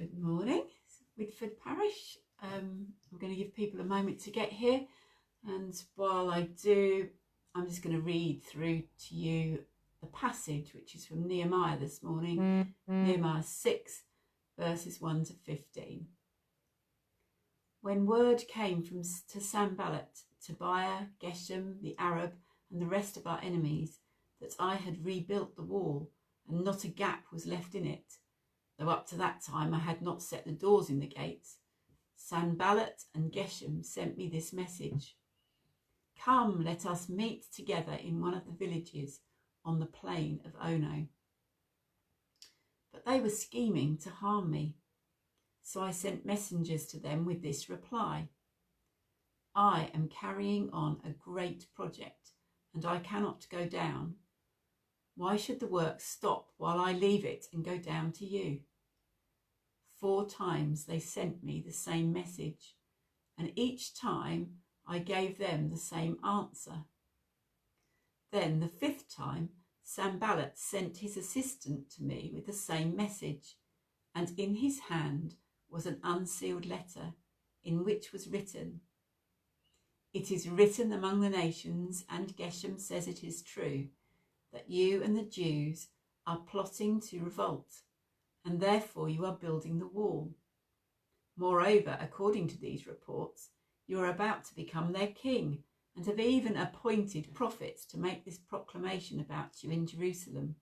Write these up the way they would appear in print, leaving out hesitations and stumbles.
Good morning, Widford Parish. I'm going to give people a moment to get here, and while I do, I'm just going to read through to you the passage, which is from Nehemiah this morning, Nehemiah 6, verses 1 to 15. When word came to Sanballat, Tobiah, Geshem, the Arab, and the rest of our enemies, that I had rebuilt the wall, and not a gap was left in it, though up to that time I had not set the doors in the gates, Sanballat and Geshem sent me this message: "Come, let us meet together in one of the villages on the plain of Ono." But they were scheming to harm me. So I sent messengers to them with this reply: "I am carrying on a great project, and I cannot go down. Why should the work stop while I leave it and go down to you?" 4 times they sent me the same message, and each time I gave them the same answer. Then the 5th time, Sanballat sent his assistant to me with the same message, and in his hand was an unsealed letter in which was written: "It is written among the nations, and Geshem says it is true, that you and the Jews are plotting to revolt, and therefore you are building the wall. Moreover, according to these reports, you are about to become their king, and have even appointed prophets to make this proclamation about you in Jerusalem: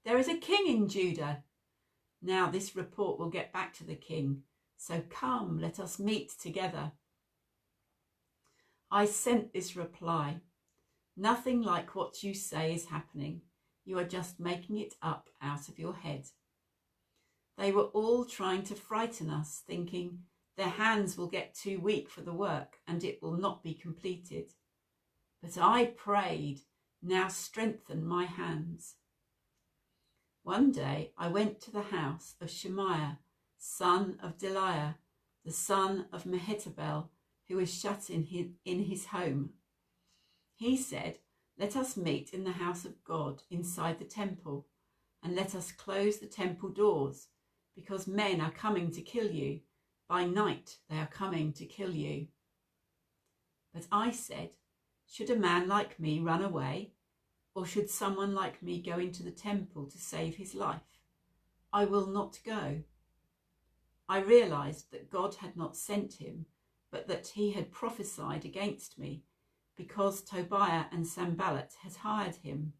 'There is a king in Judah.' Now this report will get back to the king, so come, let us meet together." I sent this reply: "Nothing like what you say is happening. You are just making it up out of your head." They were all trying to frighten us, thinking their hands will get too weak for the work and it will not be completed. But I prayed, "Now strengthen my hands." One day I went to the house of Shemaiah, son of Delaiah, the son of Mehetabel, who was shut in his home. He said, "Let us meet in the house of God inside the temple, and let us close the temple doors, because men are coming to kill you. By night they are coming to kill you." But I said, "Should a man like me run away? Or should someone like me go into the temple to save his life? I will not go." I realized that God had not sent him, but that he had prophesied against me, because Tobiah and Sanballat had hired him.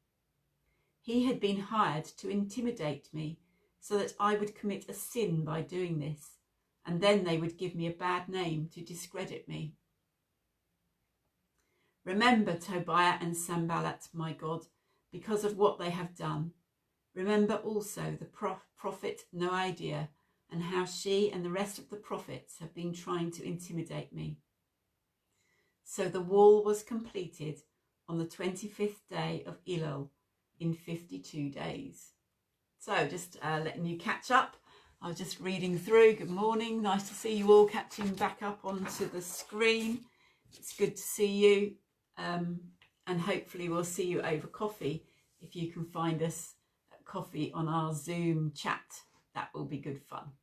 He had been hired to intimidate me, so that I would commit a sin by doing this, and then they would give me a bad name to discredit me. Remember Tobiah and Sanballat, my God, because of what they have done. Remember also the prophet Noadiah, and how she and the rest of the prophets have been trying to intimidate me. So the wall was completed on the 25th day of Elul in 52 days. So just letting you catch up. I was just reading through. Good morning. Nice to see you all catching back up onto the screen. It's good to see you. And hopefully we'll see you over coffee. If you can find us at coffee on our Zoom chat, that will be good fun.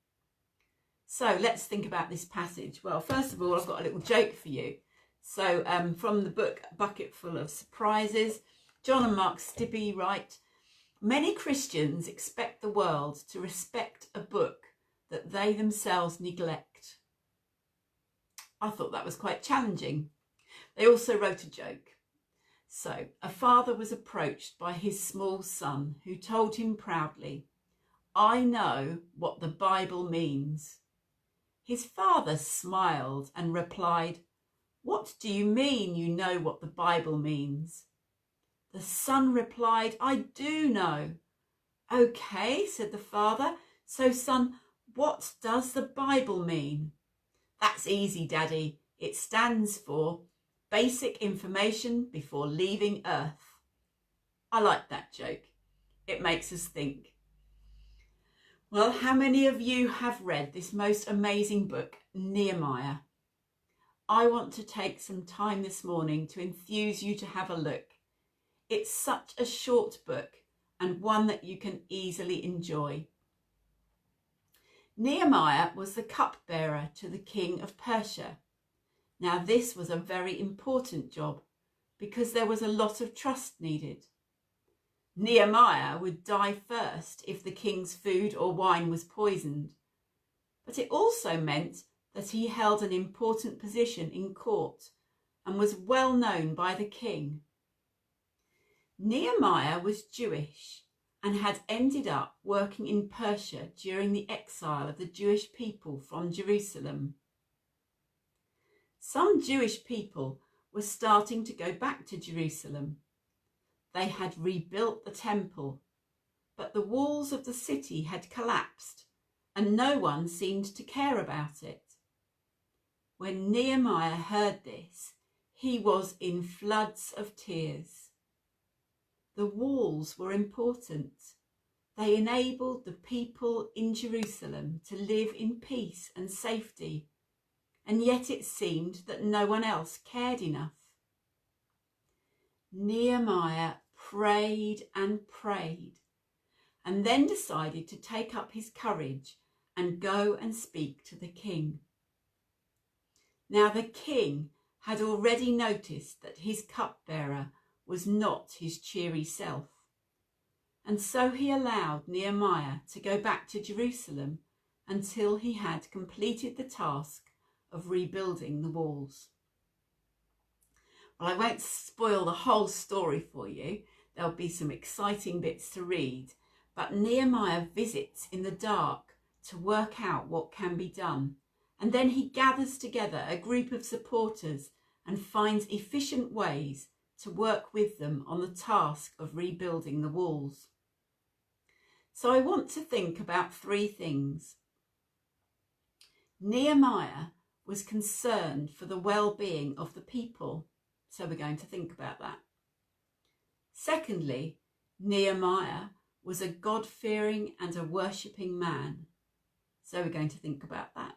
So let's think about this passage. Well, first of all, I've got a little joke for you. So from the book A Bucket Full of Surprises, John and Mark Stibbe write, "Many Christians expect the world to respect a book that they themselves neglect." I thought that was quite challenging. They also wrote a joke. So, a father was approached by his small son, who told him proudly, "I know what the Bible means." His father smiled and replied, "What do you mean you know what the Bible means?" The son replied, "I do know." "Okay," said the father. "So, son, what does the Bible mean?" "That's easy, Daddy. It stands for Basic Information Before Leaving Earth." I like that joke. It makes us think. Well, how many of you have read this most amazing book, Nehemiah? I want to take some time this morning to enthuse you to have a look. It's such a short book and one that you can easily enjoy. Nehemiah was the cupbearer to the king of Persia. Now this was a very important job because there was a lot of trust needed. Nehemiah would die first if the king's food or wine was poisoned, but it also meant that he held an important position in court and was well known by the king. Nehemiah was Jewish and had ended up working in Persia during the exile of the Jewish people from Jerusalem. Some Jewish people were starting to go back to Jerusalem. They had rebuilt the temple, but the walls of the city had collapsed and no one seemed to care about it. When Nehemiah heard this, he was in floods of tears. The walls were important. They enabled the people in Jerusalem to live in peace and safety, and yet it seemed that no one else cared enough. Nehemiah prayed and prayed, and then decided to take up his courage and go and speak to the king. Now the king had already noticed that his cupbearer was not his cheery self, and so he allowed Nehemiah to go back to Jerusalem until he had completed the task of rebuilding the walls. Well, I won't spoil the whole story for you. There'll be some exciting bits to read, but Nehemiah visits in the dark to work out what can be done, and then he gathers together a group of supporters and finds efficient ways to work with them on the task of rebuilding the walls. So I want to think about three things. Nehemiah was concerned for the well-being of the people, so we're going to think about that. Secondly, Nehemiah was a God-fearing and a worshipping man, so we're going to think about that.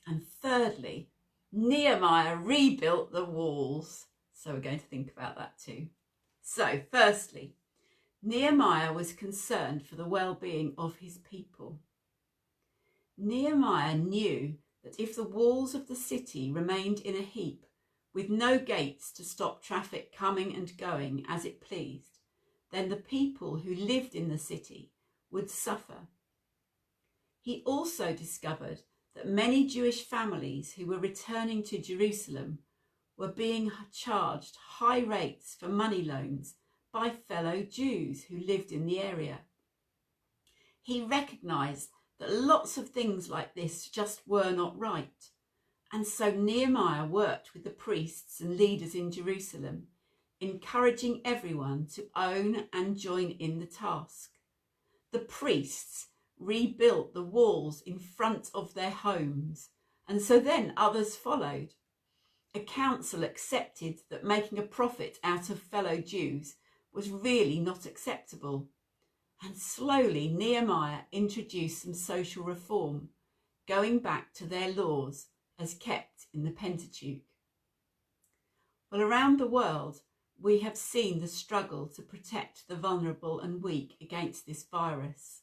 And thirdly, Nehemiah rebuilt the walls, so we're going to think about that too. So firstly, Nehemiah was concerned for the well-being of his people. Nehemiah knew that if the walls of the city remained in a heap, with no gates to stop traffic coming and going as it pleased, then the people who lived in the city would suffer. He also discovered that many Jewish families who were returning to Jerusalem were being charged high rates for money loans by fellow Jews who lived in the area. He recognised that lots of things like this just were not right, and so Nehemiah worked with the priests and leaders in Jerusalem, encouraging everyone to own and join in the task. The priests rebuilt the walls in front of their homes, and so then others followed. A council accepted that making a profit out of fellow Jews was really not acceptable, and slowly Nehemiah introduced some social reform, going back to their laws as kept in the Pentateuch. Well, around the world, we have seen the struggle to protect the vulnerable and weak against this virus.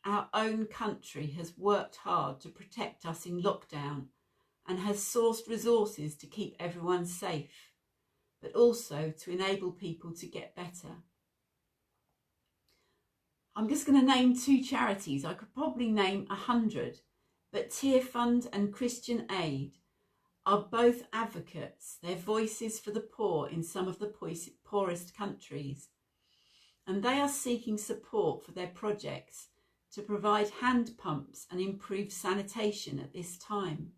Our own country has worked hard to protect us in lockdown and has sourced resources to keep everyone safe, but also to enable people to get better. I'm just going to name two charities. I could probably name 100, but Tearfund and Christian Aid are both advocates. They're voices for the poor in some of the poorest countries, and they are seeking support for their projects to provide hand pumps and improve sanitation at this time.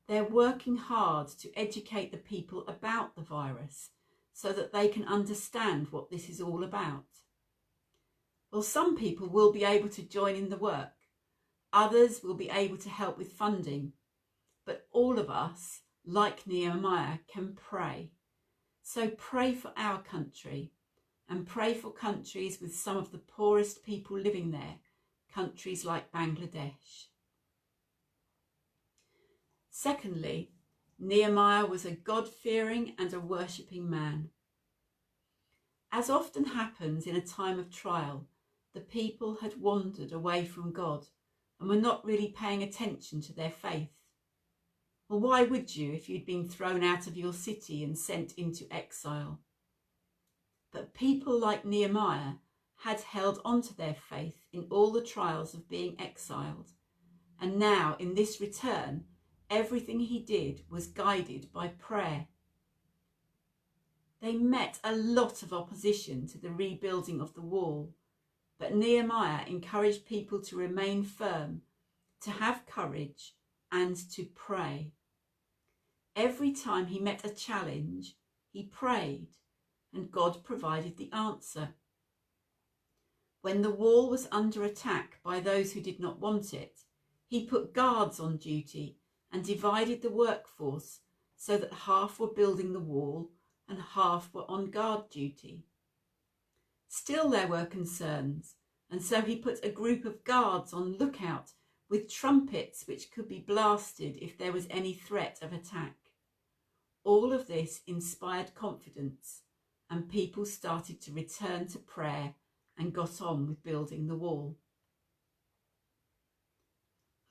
They're working hard to educate the people about the virus so that they can understand what this is all about. Well, some people will be able to join in the work. Others will be able to help with funding. But all of us, like Nehemiah, can pray. So pray for our country and pray for countries with some of the poorest people living there, countries like Bangladesh. Secondly, Nehemiah was a God-fearing and a worshipping man. As often happens in a time of trial, the people had wandered away from God and were not really paying attention to their faith. Well, why would you if you'd been thrown out of your city and sent into exile? But people like Nehemiah had held on to their faith in all the trials of being exiled. And now, in this return, everything he did was guided by prayer. They met a lot of opposition to the rebuilding of the wall, but Nehemiah encouraged people to remain firm, to have courage, and to pray. Every time he met a challenge, he prayed, and God provided the answer. When the wall was under attack by those who did not want it, he put guards on duty and divided the workforce so that half were building the wall and half were on guard duty. Still there were concerns, and so he put a group of guards on lookout with trumpets which could be blasted if there was any threat of attack. All of this inspired confidence, and people started to return to prayer and got on with building the wall.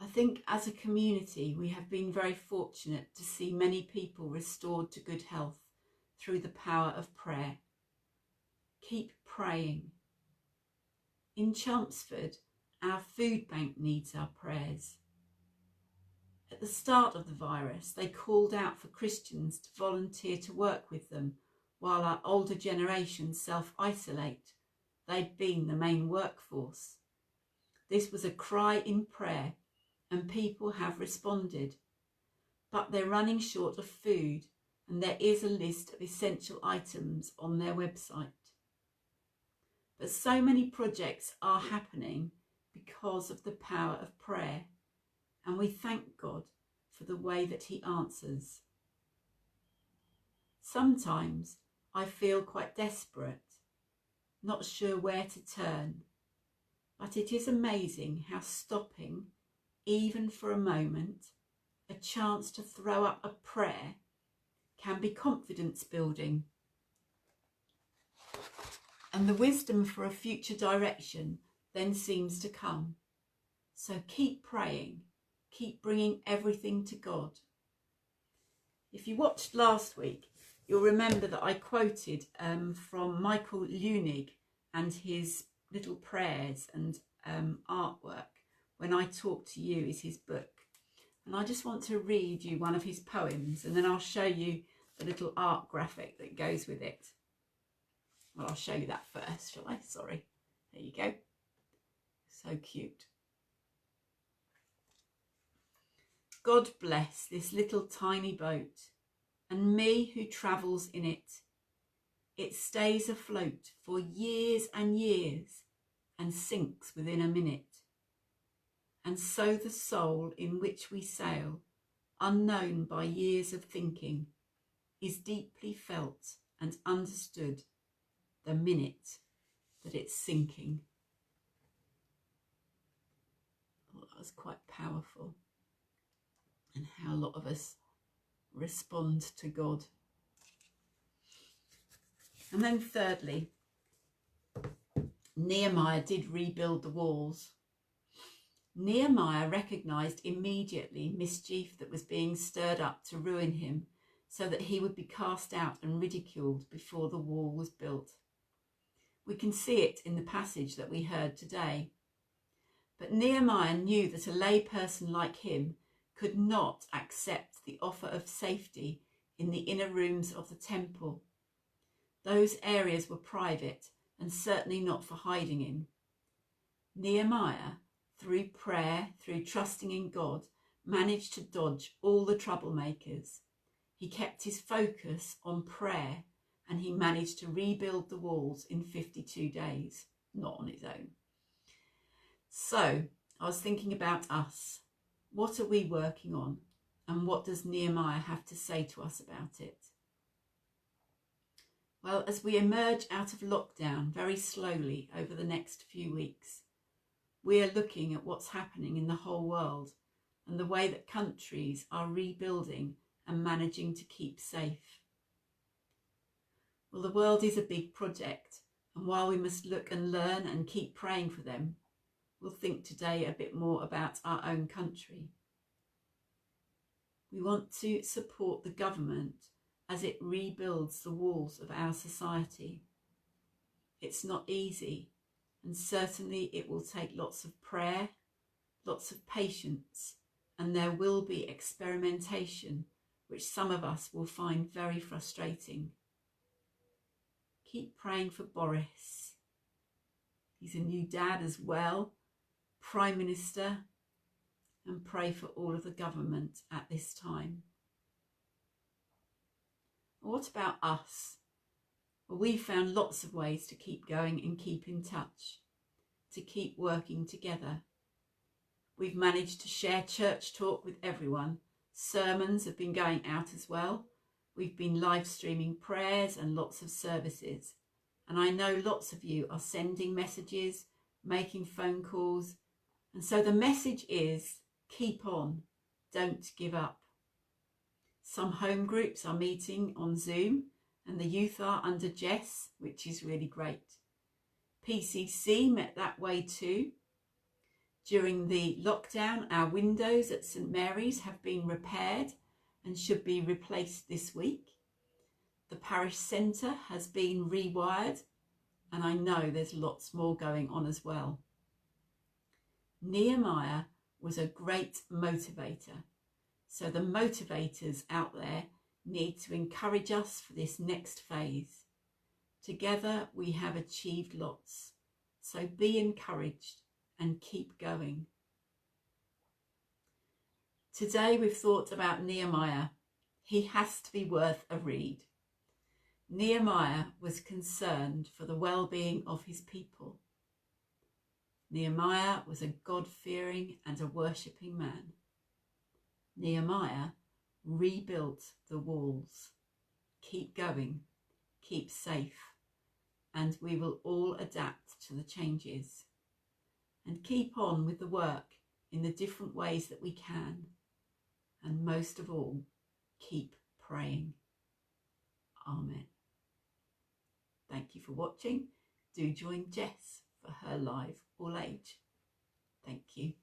I think as a community we have been very fortunate to see many people restored to good health through the power of prayer. Keep praying. In Chelmsford, our food bank needs our prayers. At the start of the virus, they called out for Christians to volunteer to work with them while our older generation self-isolate. They'd been the main workforce. This was a cry in prayer, and people have responded. But they're running short of food, and there is a list of essential items on their website. But so many projects are happening because of the power of prayer, and we thank God for the way that he answers. Sometimes I feel quite desperate, not sure where to turn, but it is amazing how stopping, even for a moment, a chance to throw up a prayer can be confidence building. And the wisdom for a future direction then seems to come. So keep praying, keep bringing everything to God. If you watched last week, you'll remember that I quoted from Michael Leunig and his little prayers and artwork. When I Talk to You is his book. And I just want to read you one of his poems, and then I'll show you the little art graphic that goes with it. Well, I'll show you that first, shall I? Sorry. There you go. So cute. God bless this little tiny boat, and me who travels in it. It stays afloat for years and years, and sinks within a minute. And so the soul in which we sail, unknown by years of thinking, is deeply felt and understood the minute that it's sinking. Well, that was quite powerful, and how a lot of us respond to God. And then thirdly, Nehemiah did rebuild the walls. Nehemiah recognised immediately mischief that was being stirred up to ruin him, so that he would be cast out and ridiculed before the wall was built. We can see it in the passage that we heard today. But Nehemiah knew that a lay person like him could not accept the offer of safety in the inner rooms of the temple. Those areas were private and certainly not for hiding in. Nehemiah, through prayer, through trusting in God, managed to dodge all the troublemakers. He kept his focus on prayer, and he managed to rebuild the walls in 52 days, not on his own. So I was thinking about us. What are we working on? And what does Nehemiah have to say to us about it? Well, as we emerge out of lockdown very slowly over the next few weeks, we are looking at what's happening in the whole world and the way that countries are rebuilding and managing to keep safe. Well, the world is a big project, and while we must look and learn and keep praying for them, we'll think today a bit more about our own country. We want to support the government as it rebuilds the walls of our society. It's not easy, and certainly it will take lots of prayer, lots of patience, and there will be experimentation, which some of us will find very frustrating. Keep praying for Boris. He's a new dad as well, Prime Minister, and pray for all of the government at this time. What about us? Well, we found lots of ways to keep going and keep in touch, to keep working together. We've managed to share church talk with everyone. Sermons have been going out as well. We've been live streaming prayers and lots of services. And I know lots of you are sending messages, making phone calls. And so the message is, keep on, don't give up. Some home groups are meeting on Zoom and the youth are under Jess, which is really great. PCC met that way too. During the lockdown, our windows at St Mary's have been repaired and should be replaced this week. The parish centre has been rewired, and I know there's lots more going on as well. Nehemiah was a great motivator. So the motivators out there need to encourage us for this next phase. Together we have achieved lots. So be encouraged and keep going. Today we've thought about Nehemiah. He has to be worth a read. Nehemiah was concerned for the well-being of his people. Nehemiah was a God-fearing and a worshipping man. Nehemiah rebuilt the walls. Keep going, keep safe, and we will all adapt to the changes. And keep on with the work in the different ways that we can. And most of all, keep praying. Amen. Thank you for watching. Do join Jess for her live all age. Thank you.